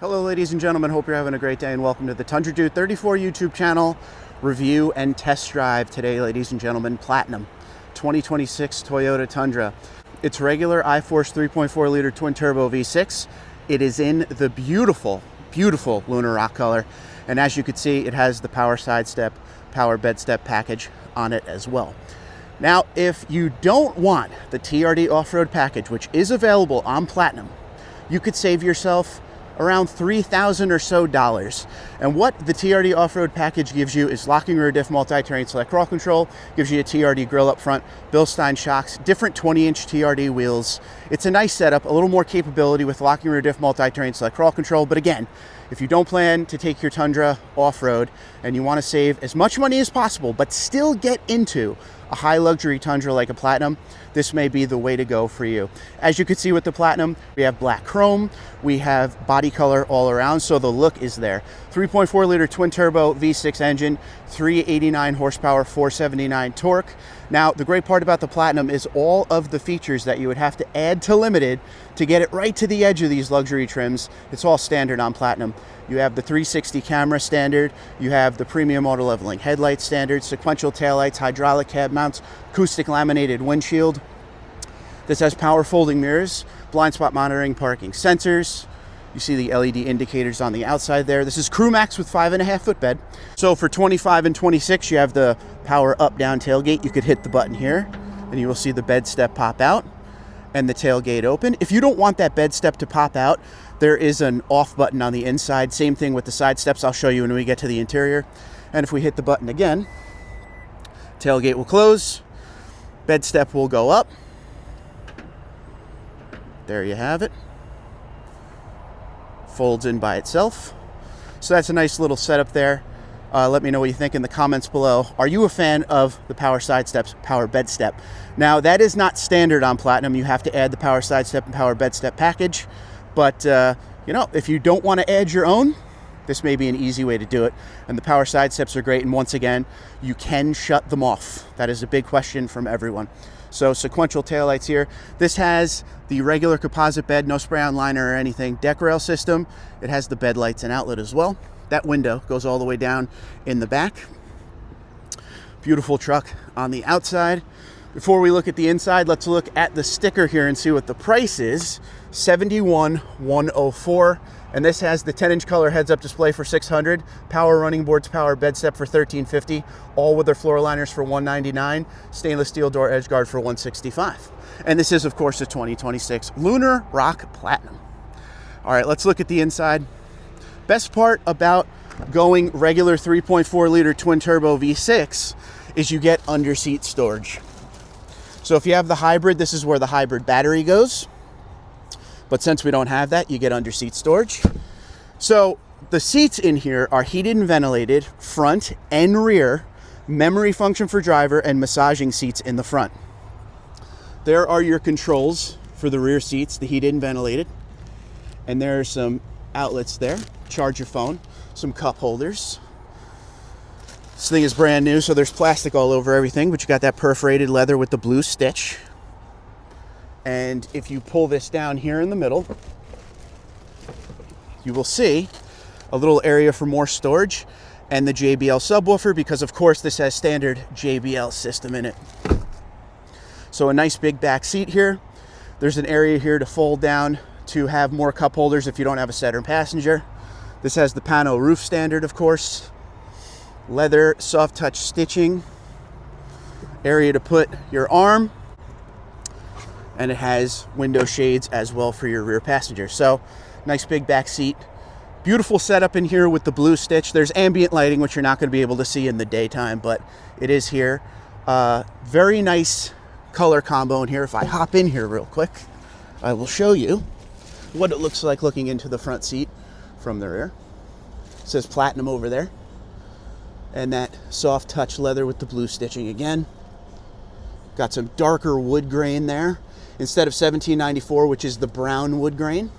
Hello ladies and gentlemen, hope you're having a great day and welcome to the Tundra Dude 34 YouTube channel review and test drive today, ladies and gentlemen. Platinum 2026 Toyota Tundra. It's regular iForce 3.4 liter twin turbo V6. It is in the beautiful Lunar Rock color, and as you can see, it has the power side step, power bed step package on it as well. Now, if you don't want the TRD off-road package, which is available on Platinum, you could save yourself around $3,000 or so dollars. And what the TRD off-road package gives you is locking rear diff, multi-terrain select crawl control, gives you a TRD grille up front, Bilstein shocks, different 20-inch TRD wheels. It's a nice setup, a little more capability with locking rear diff, multi-terrain select crawl control. But again, if you don't plan to take your Tundra off-road and you want to save as much money as possible, but still get into a high luxury Tundra like a Platinum, this may be the way to go for you. As you can see with the Platinum, we have black chrome, we have body color all around, so the look is there. 3.4 liter twin turbo V6 engine, 389 horsepower, 479 torque. Now, the great part about the Platinum is all of the features that you would have to add to Limited to get it right to the edge of these luxury trims. It's all standard on Platinum. You have the 360 camera standard, you have the premium auto leveling headlight standard, sequential taillights, hydraulic cab mounts, acoustic laminated windshield. This has power folding mirrors, blind spot monitoring, parking sensors. You see the LED indicators on the outside there. This is Crew Max with 5.5 foot bed. So for 25 and 26, you have the power up down tailgate. You could hit the button here and you will see the bed step pop out and the tailgate open. If you don't want that bed step to pop out, there is an off button on the inside. Same thing with the side steps. I'll show you when we get to the interior. And if we hit the button again, tailgate will close, bed step will go up. There you have it. Folds in by itself. So that's a nice little setup there. Let me know what you think in the comments below. Are you a fan of the power side steps, power bed step? Now, that is not standard on Platinum. You have to add the power side step and power bed step package. But, you know, if you don't want to add your own, this may be an easy way to do it. And the power side steps are great. And once again, you can shut them off. That is a big question from everyone. So sequential taillights here. This has the regular composite bed, no spray-on liner or anything. Deck rail system. It has the bed lights and outlet as well. That window goes all the way down in the back. Beautiful truck on the outside. Before we look at the inside, let's look at the sticker here and see what the price is. $71,104. And this has the 10-inch color heads-up display for $600, power running boards, power bed step for $1,350, all with their floor liners for $199, stainless steel door edge guard for $165. And this is, of course, a 2026 Lunar Rock Platinum. All right, let's look at the inside. Best part about going regular 3.4 liter twin turbo V6 is you get under-seat storage. So if you have the hybrid, this is where the hybrid battery goes. But since we don't have that, you get under-seat storage. So the seats in here are heated and ventilated, front and rear, memory function for driver, and massaging seats in the front. There are your controls for the rear seats, the heated and ventilated. And there are some outlets there. Charge your phone, some cup holders. This thing is brand new, so there's plastic all over everything, but you got that perforated leather with the blue stitch. And if you pull this down here in the middle, you will see a little area for more storage and the JBL subwoofer, because of course this has standard JBL system in it. So a nice big back seat here. There's an area here to fold down to have more cup holders if you don't have a center passenger. This has the pano roof standard, of course. Leather soft touch stitching. Area to put your arm. And it has window shades as well for your rear passenger. So nice big back seat. Beautiful setup in here with the blue stitch. There's ambient lighting, which you're not going to be able to see in the daytime, but it is here. Very nice color combo in here. If I hop in here real quick, I will show you what it looks like looking into the front seat from the rear. It says Platinum over there. And that soft touch leather with the blue stitching again. Got some darker wood grain there instead of 1794, which is the brown wood grain.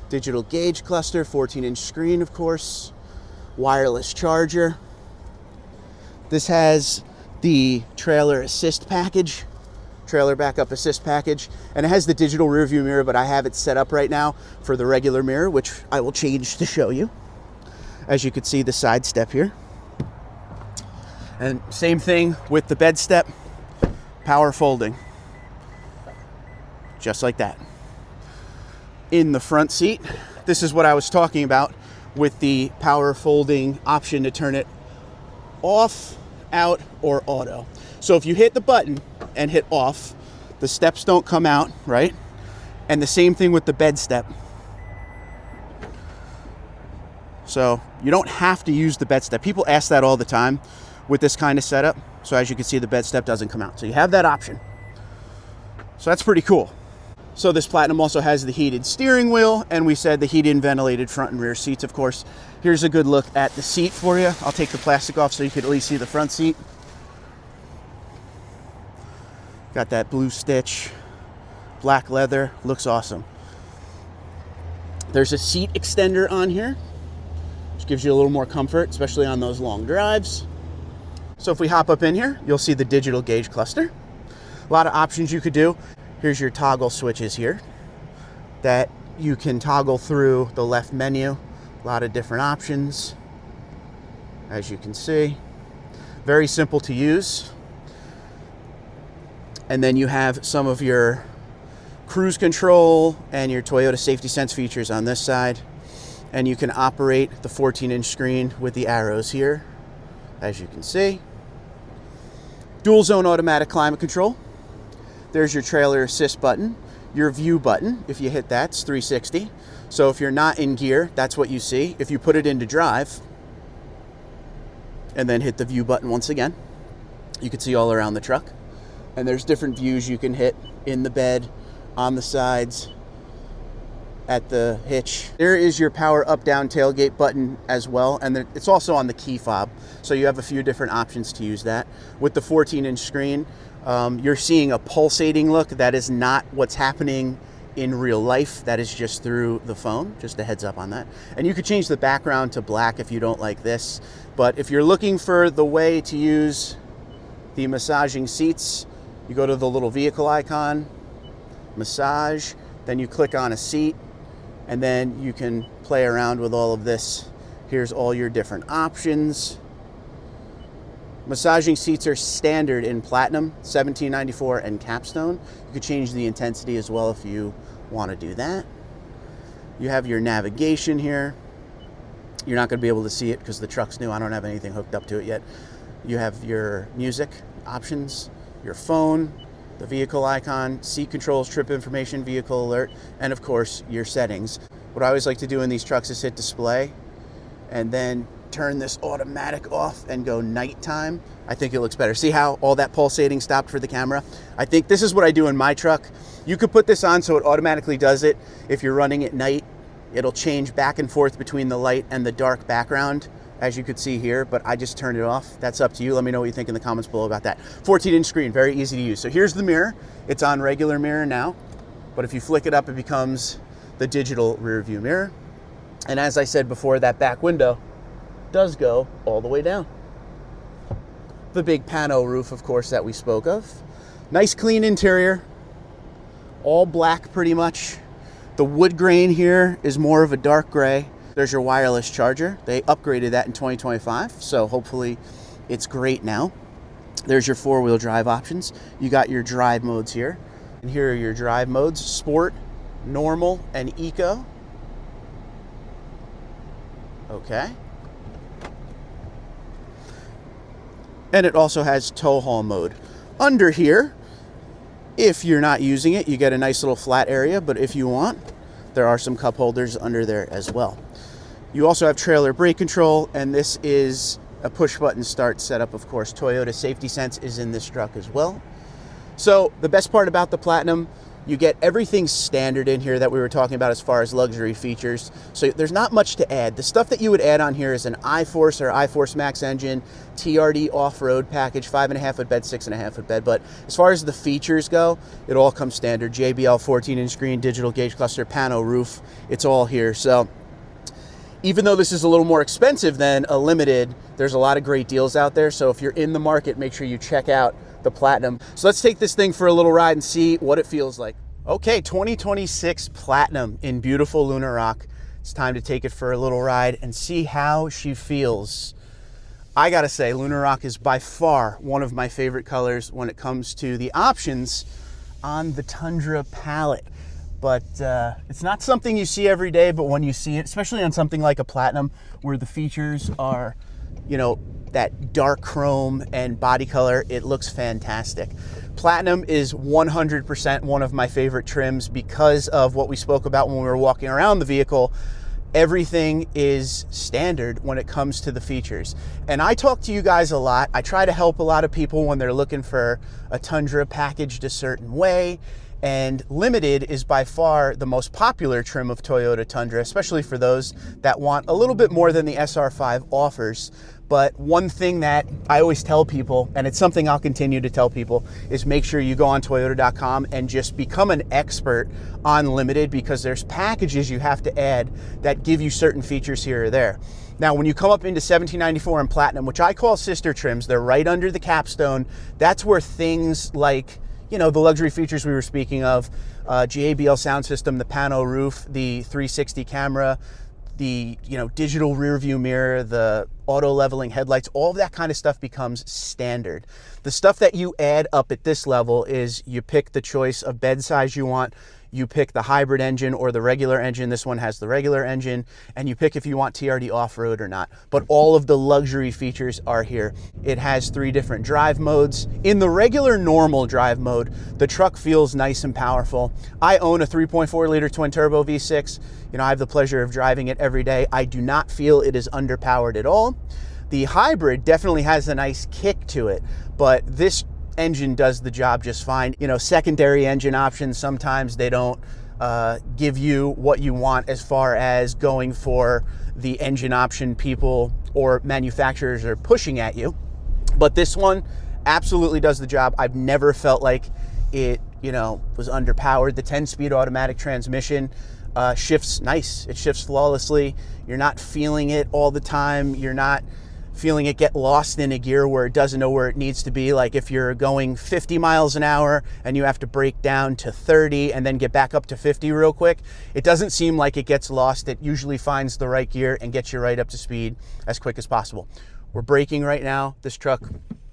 Digital gauge cluster, 14-inch screen, of course. Wireless charger. This has the trailer assist package. trailer backup assist package, and it has the digital rear view mirror, but I have it set up right now for the regular mirror, which I will change to show you. As you can see, the side step here. And same thing with the bed step, power folding. Just like that. In the front seat, this is what I was talking about with the power folding option to turn it off, out, or auto. So if you hit the button and hit off, the steps don't come out, right? And the same thing with the bed step. So you don't have to use the bed step. People ask that all the time with this kind of setup. So as you can see, the bed step doesn't come out. So you have that option. So that's pretty cool. So this Platinum also has the heated steering wheel, and we said the heated and ventilated front and rear seats, of course. Here's a good look at the seat for you. I'll take the plastic off so you can at least see the front seat. Got that blue stitch, black leather, looks awesome. There's a seat extender on here, which gives you a little more comfort, especially on those long drives. So if we hop up in here, you'll see the digital gauge cluster. A lot of options you could do. Here's your toggle switches here that you can toggle through the left menu. A lot of different options, as you can see. Very simple to use. And then you have some of your cruise control and your Toyota Safety Sense features on this side. And you can operate the 14-inch screen with the arrows here, as you can see. Dual zone automatic climate control. There's your trailer assist button. Your view button, if you hit that, it's 360. So if you're not in gear, that's what you see. If you put it into drive and then hit the view button once again, you can see all around the truck. And there's different views you can hit in the bed, on the sides, at the hitch. There is your power up down tailgate button as well, and it's also on the key fob, so you have a few different options to use that. With the 14-inch screen, you're seeing a pulsating look. That is not what's happening in real life. That is just through the phone. Just a heads up on that. And you could change the background to black if you don't like this, but if you're looking for the way to use the massaging seats, you go to the little vehicle icon, massage, then you click on a seat, and then you can play around with all of this. Here's all your different options. Massaging seats are standard in Platinum, $17.94, and Capstone. You could change the intensity as well if you want to do that. You have your navigation here. You're not going to be able to see it because the truck's new. I don't have anything hooked up to it yet. You have your music options, your phone, the vehicle icon, seat controls, trip information, vehicle alert, and of course your settings. What I always like to do in these trucks is hit display and then turn this automatic off and go nighttime. I think it looks better. See how all that pulsating stopped for the camera? I think this is what I do in my truck. You could put this on so it automatically does it. If you're running at night, it'll change back and forth between the light and the dark background, as you could see here, but I just turned it off. That's up to you. Let me know what you think in the comments below about that. 14-inch screen, very easy to use. So here's the mirror. It's on regular mirror now, but if you flick it up, it becomes the digital rear view mirror. And as I said before, that back window does go all the way down. The big pano roof, of course, that we spoke of. Nice clean interior, all black pretty much. The wood grain here is more of a dark gray. There's your wireless charger. They upgraded that in 2025, so hopefully it's great now. There's your four-wheel drive options. You got your drive modes here. And here are your drive modes: Sport, Normal, and Eco. Okay. And it also has tow haul mode. Under here, if you're not using it, you get a nice little flat area, but if you want, there are some cup holders under there as well. You also have trailer brake control, and this is a push button start setup, of course. Toyota Safety Sense is in this truck as well. So the best part about the Platinum, you get everything standard in here that we were talking about as far as luxury features. So there's not much to add. The stuff that you would add on here is an iForce or iForce Max engine, TRD off-road package, 5.5 foot bed, 6.5 foot bed. But as far as the features go, it all comes standard. JBL 14-inch screen, digital gauge cluster, pano roof. It's all here. So even though this is a little more expensive than a Limited, There's a lot of great deals out there. So if you're in the market, make sure you check out the Platinum. So let's take this thing for a little ride and see what it feels like. Okay, 2026 Platinum in beautiful Lunar Rock. It's time to take it for a little ride and see how she feels. I gotta say, Lunar Rock is by far one of my favorite colors when it comes to the options on the Tundra palette. But it's not something you see every day, but when you see it, especially on something like a Platinum, where the features are, you know, that dark chrome and body color, it looks fantastic. Platinum is 100% one of my favorite trims because of what we spoke about when we were walking around the vehicle. Everything is standard when it comes to the features. And I talk to you guys a lot. I try to help a lot of people when they're looking for a Tundra packaged a certain way. And Limited is by far the most popular trim of Toyota Tundra, especially for those that want a little bit more than the SR5 offers. But one thing that I always tell people, and it's something I'll continue to tell people, is make sure you go on Toyota.com and just become an expert on Limited, because there's packages you have to add that give you certain features here or there. Now, when you come up into 1794 and Platinum, which I call sister trims, they're right under the capstone. That's where things like, you know, the luxury features we were speaking of, JBL sound system, the pano roof, the 360 camera, the, you know, digital rear view mirror, the auto leveling headlights, all of that kind of stuff becomes standard. The stuff that you add up at this level is you pick the choice of bed size you want, you pick the hybrid engine or the regular engine. This one has the regular engine, and you pick if you want TRD off-road or not. But all of the luxury features are here. It has 3 different drive modes. In the regular normal drive mode, the truck feels nice and powerful. I own a 3.4 liter twin turbo V6. You know, I have the pleasure of driving it every day. I do not feel it is underpowered at all. The hybrid definitely has a nice kick to it, but this engine does the job just fine. You know, secondary engine options, sometimes they don't give you what you want as far as going for the engine option people or manufacturers are pushing at you. But this one absolutely does the job. I've never felt like it, you know, was underpowered. The 10-speed automatic transmission shifts nice. It shifts flawlessly. You're not feeling it all the time. You're not feeling it get lost in a gear where it doesn't know where it needs to be. Like if you're going 50 miles an hour and you have to brake down to 30 and then get back up to 50 real quick, it doesn't seem like it gets lost. It usually finds the right gear and gets you right up to speed as quick as possible. We're braking right now. This truck,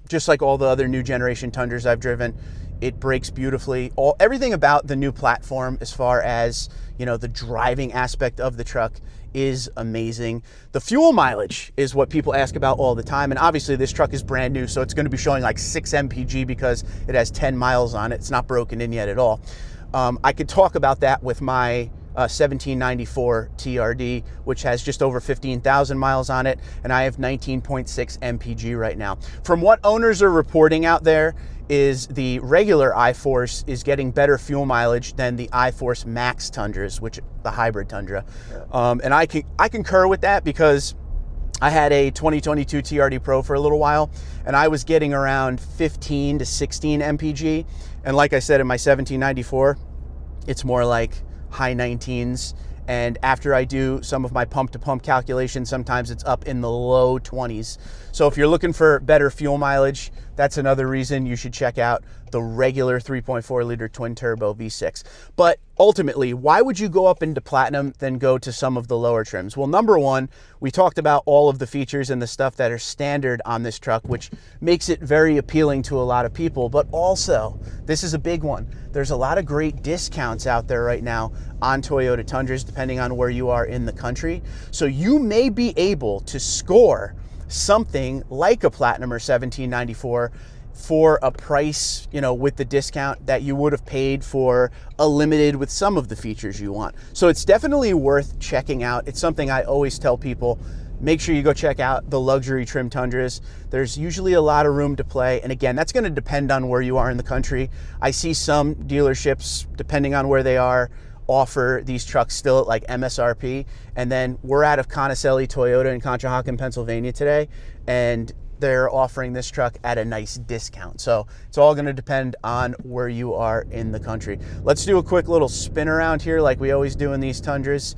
just like all the other new generation Tundras I've driven, it brakes beautifully. Everything about the new platform as far as, you know, the driving aspect of the truck is amazing. The fuel mileage is what people ask about all the time, and obviously this truck is brand new, so it's going to be showing like 6 mpg because it has 10 miles on it. It's not broken in yet at all. I could talk about that with my 1794 TRD, which has just over 15,000 miles on it, and I have 19.6 mpg right now. From what owners are reporting out there, is the regular iForce is getting better fuel mileage than the iForce Max Tundras, which the hybrid Tundra. Yeah. And I concur with that, because I had a 2022 TRD Pro for a little while, and I was getting around 15 to 16 mpg. And like I said, in my 1794, it's more like high 19s. And after I do some of my pump-to-pump calculations, sometimes it's up in the low 20s. So if you're looking for better fuel mileage, that's another reason you should check out the regular 3.4 liter twin turbo V6. But ultimately, why would you go up into Platinum than go to some of the lower trims? Well, number one, we talked about all of the features and the stuff that are standard on this truck, which makes it very appealing to a lot of people. But also, this is a big one. There's a lot of great discounts out there right now on Toyota Tundras, depending on where you are in the country. So you may be able to score something like a Platinum or 1794 for a price, you know, with the discount that you would have paid for a Limited with some of the features you want. So it's definitely worth checking out. It's something I always tell people, make sure you go check out the luxury trim Tundras. There's usually a lot of room to play. And again, that's going to depend on where you are in the country. I see some dealerships, depending on where they are, offer these trucks still at like MSRP. And then we're out of Conacelli Toyota in Conshohocken, Pennsylvania today. And they're offering this truck at a nice discount. So it's all going to depend on where you are in the country. Let's do a quick little spin around here like we always do in these Tundras.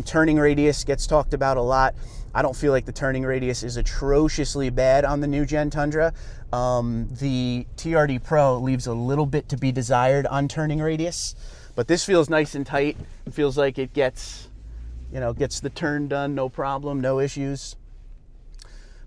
Turning radius gets talked about a lot. I don't feel like the turning radius is atrociously bad on the new gen Tundra. The TRD Pro leaves a little bit to be desired on turning radius, but this feels nice and tight. It feels like it gets, gets the turn done, no problem, no issues.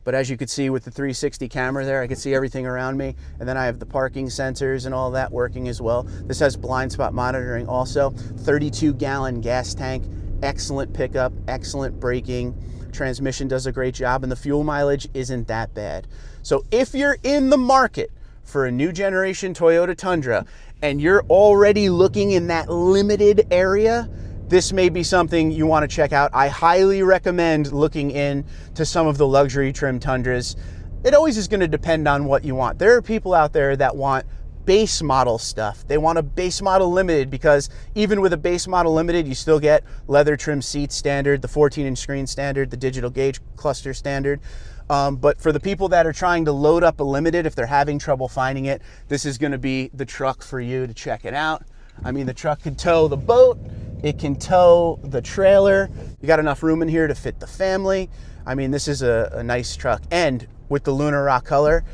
But as you could see with the 360 camera there, I could see everything around me. And then I have the parking sensors and all that working as well. This has blind spot monitoring also. 32-gallon gas tank, excellent pickup, excellent braking. Transmission does a great job, and the fuel mileage isn't that bad. So if you're in the market for a new generation Toyota Tundra and you're already looking in that limited area, this may be something you want to check out. I highly recommend looking into some of the luxury trim Tundras. It always is going to depend on what you want. There are people out there that want base model stuff. They want a base model limited, because even with a base model limited, you still get leather trim seats standard, the 14-inch screen standard, the digital gauge cluster standard. But for the people that are trying to load up a limited, if they're having trouble finding it, this is going to be the truck for you to check it out. I mean, the truck can tow the boat. It can tow the trailer. You got enough room in here to fit the family. I mean, this is a nice truck. And with the Lunar Rock color,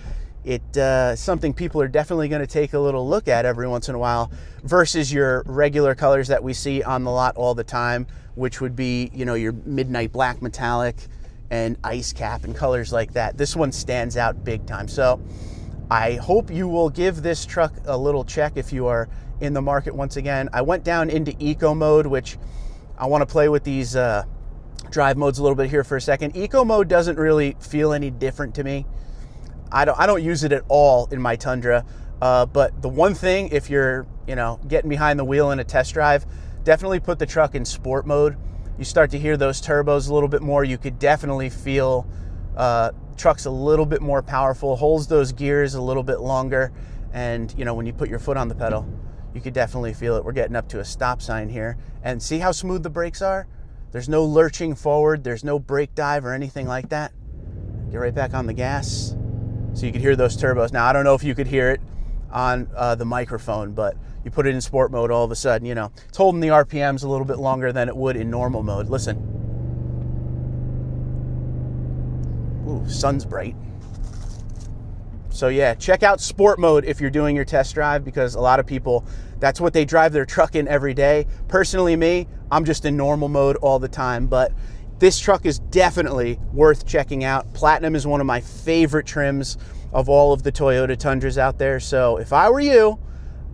it's something people are definitely going to take a little look at every once in a while versus your regular colors that we see on the lot all the time, which would be, your midnight black metallic and ice cap and colors like that. This one stands out big time. So I hope you will give this truck a little check if you are in the market once again. I went down into eco mode, which I want to play with these drive modes a little bit here for a second. Eco mode doesn't really feel any different to me. I don't use it at all in my Tundra, but the one thing, if you're getting behind the wheel in a test drive, definitely put the truck in sport mode. You start to hear those turbos a little bit more. You could definitely feel truck's a little bit more powerful, holds those gears a little bit longer, and when you put your foot on the pedal, you could definitely feel it. We're getting up to a stop sign here, and see how smooth the brakes are? There's no lurching forward, there's no brake dive or anything like that. Get right back on the gas. So you could hear those turbos. Now, I don't know if you could hear it on the microphone, but you put it in sport mode, all of a sudden, it's holding the RPMs a little bit longer than it would in normal mode. Listen. Ooh, sun's bright. So yeah, check out sport mode if you're doing your test drive, because a lot of people, that's what they drive their truck in every day. Personally, me, I'm just in normal mode all the time, but this truck is definitely worth checking out. Platinum is one of my favorite trims of all of the Toyota Tundras out there. So if I were you,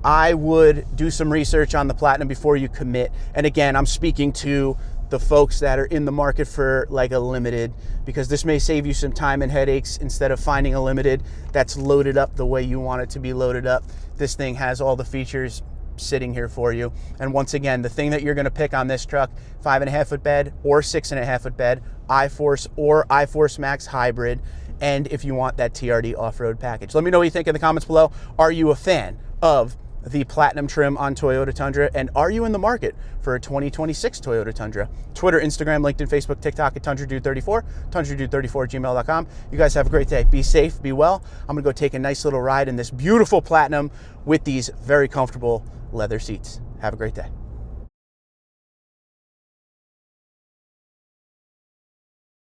I would do some research on the Platinum before you commit. And again, I'm speaking to the folks that are in the market for like a limited, because this may save you some time and headaches. Instead of finding a limited that's loaded up the way you want it to be loaded up, this thing has all the features sitting here for you. And once again, the thing that you're going to pick on this truck, 5.5 foot bed or 6.5 foot bed, iForce or iForce Max hybrid, and if you want that TRD off-road package. Let me know what you think in the comments below. Are you a fan of the Platinum trim on Toyota Tundra, and are you in the market for a 2026 Toyota Tundra? Twitter, Instagram, LinkedIn, Facebook, TikTok at TundraDude34, TundraDude34@gmail.com. You guys have a great day. Be safe, be well. I'm gonna go take a nice little ride in this beautiful Platinum with these very comfortable leather seats. Have a great day.